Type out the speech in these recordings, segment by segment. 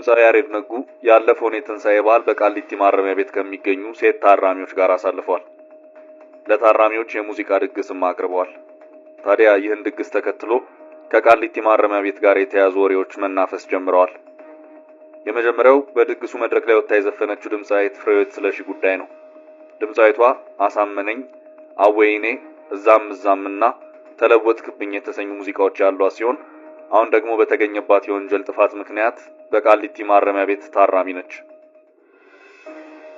ድምፃዊ ያሬድ ነጉ ያለፈውን የትንሣኤ በዓል በቃሊቲ ማረሚያ ቤት ከሚገኙ ሴት ታራሚዎች ጋር አሳልፈዋል። ለታራሚዎች የሙዚቃ ድግስም አቅርበዋል። ታዲያ ይህን ድግስ ተከትሎ ከቃሊቲ ማረሚያ ቤት ጋር የተያዙ ወሬዎች መናፈስ ጀምረዋል። የመጀመሪያው በድግሱ መድረክ ላይ ወጥታ የዘፈነችው ድምፃዊት ፍሬህይወት ስለሺ ጉዳይ ነው። ድምፃዊቷ አሳመነኝ፣ አወይኔ፣ እዛምና ተለወጥክብኝ የተሰኙ ሙዚቃዎች ያሏት ሲሆን አሁን ደግሞ በተገኘባት የወንጀል ጥፋት ምክንያት በቃሊቲ ማረሚያ ቤት ታራሚ ነች።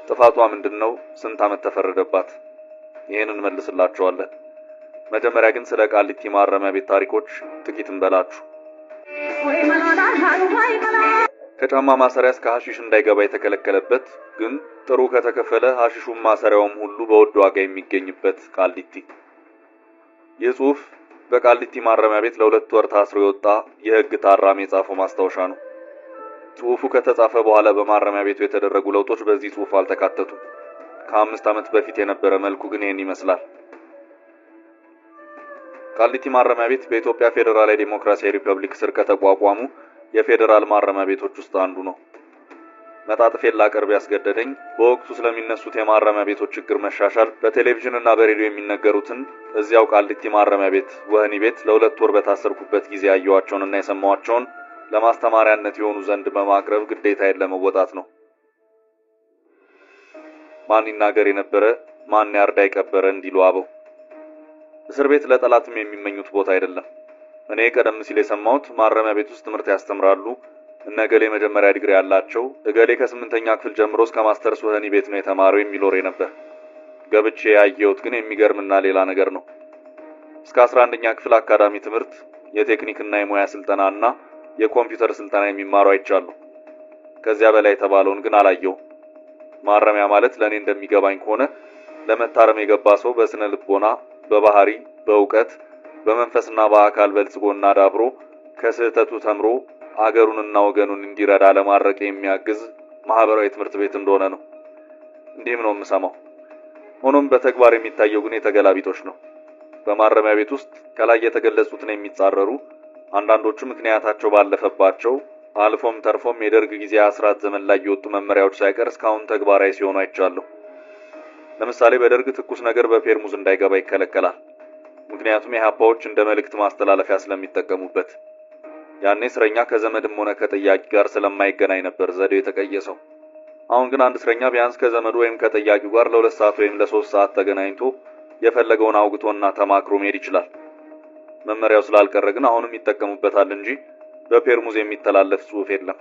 ጥፋቷ ምንድነው? ስንት ዓመት ተፈረደባት? ይሄንን መልስላችኋለን። መጀመሪያ ግን ስለ ቃሊቲ ማረሚያ ቤት ታሪኮች ጥቂት እንበላችሁ። ከጫማ ማሰሪያ እስከ ሐሺሽ እንዳይገባ የተከለከለበት ግን ጥሩ ከተከፈለ ሐሺሹም ማሰሪያውም ሁሉ በውድ ዋጋ የሚገኝበት ቃሊቲ። ይህ ጽሑፍ በቃሊቲ ማረሚያ ቤት ለ2 ወር ታስሮ የወጣ የሕግ ታራሚ የጻፈው ማስታወሻ ነው። ጽሑፉ ከተጻፈ በኋላ በማረሚያ ቤቱ የተደረጉ ለውጦች በዚህ ጽሑፍ አልተካተቱም። ከ5 ዓመት በፊት የነበረ መልኩ ግን ይህን ይመስላል። ቃሊቲ ማረሚያ ቤት በኢትዮጵያ ፌዴራላዊ ዴሞክራሲያዊ ሪፐብሊክ ስር ከተቋቋሙ የፌዴራል ማረሚያ ቤቶች ውስጥ አንዱ ነው። መጣጥፌን ላቀርብ ያስገደደኝ በወቅቱ ስለሚነሱት የማረሚያ ቤቶች ችግር መሻሻል በቴሌቪዥን እና በሬዲዮ የሚነገሩትን እዚያው ቃሊቲ ማረሚያ ቤት ወህኒ ቤት ለ2 ወር በታሰርኩበት ጊዜ ያየኋቸውንና የሰማኋቸውን ለማስተማሪያነት የሆኑ ዘንድ በማቅረብ ግዴታዬን ለመወጣት ነው። ማን ይናገር የነበረ ማን ያርዳ የቀበረ እንዲሉ አበው። እስር ቤት ለጠላትም የሚመኙት ቦታ አይደለም። እኔ ቀደም ሲል የሰማሁት ማረሚያ ቤት ውስጥ ትምህርት ያስተምራሉ፣ እነገሌ መጀመሪያ ዲግሪ ያላቸው፣ እገሌ ከ8ኛ ክፍል ጀምሮ እስከ ማስተርስ ወህኒ ቤት ነው የተማረው የሚል ወሬ ነበር። ገብቼ ያየሁት ግን የሚገርምና ሌላ ነገር ነው። እስከ 11ኛ ክፍል አካዳሚ ትምህርት፣ የቴክኒክና የሙያ ስልጠናና የኮምፒውተር ስልጠና የሚማሩ አይቻሉ። ከዚያ በላይ የተባለውን ግን አላየው። ማረሚያ ማለት ለኔ እንደሚገባኝ ከሆነ ለመታረም የገባ ሰው በስነ ልቦና፣ በባህሪ፣ በእውቀት፣ በመንፈስና በአካል በልጽጎና ዳብሮ ከስህተቱ ተምሮ አገሩንና ወገኑን እንዲረዳ ለማድረግ የሚያግዝ ማህበራዊ ትምህርት ቤት እንደሆነ ነው። እንዲህም ነው የምሰማው። ሆኖም በተግባር የሚታየው ግን የተገላቢጦች ነው። በማረሚያ ቤት ውስጥ ከላይ የተገለጹትን የሚጻረሩ አንዳንዶቹ ምክንያታቸው ባለፈባቸው አልፎም ተርፎም የደርግ ጊዜ አስራት ዘመን ላይ የወጡ መመሪያዎች ሳይቀር እስካሁን ተግባራዊ ሲሆኑ አይቻለሁ። ለምሳሌ በደርግ ትኩስ ነገር በፔርሙዝ እንዳይገባ ይከለከላል። ምክንያቱም የሀፓዎች እንደ መልእክት ማስተላለፊያ ስለሚጠቀሙበት። ያኔ እስረኛ ከዘመድም ሆነ ከጠያቂ ጋር ስለማይገናኝ ነበር ዘዴው የተቀየሰው። አሁን ግን አንድ እስረኛ ቢያንስ ከዘመዱ ወይም ከጠያቂው ጋር ለ2 ሰዓት ወይም ለ3 ሰዓት ተገናኝቶ የፈለገውን አውግቶና ተማክሮ መሄድ ይችላል። መመሪያው ስላልቀረ ግን አሁንም ይጠቀሙበታል እንጂ በፔርሙዝ የሚተላለፍ ጽሑፍ የለም።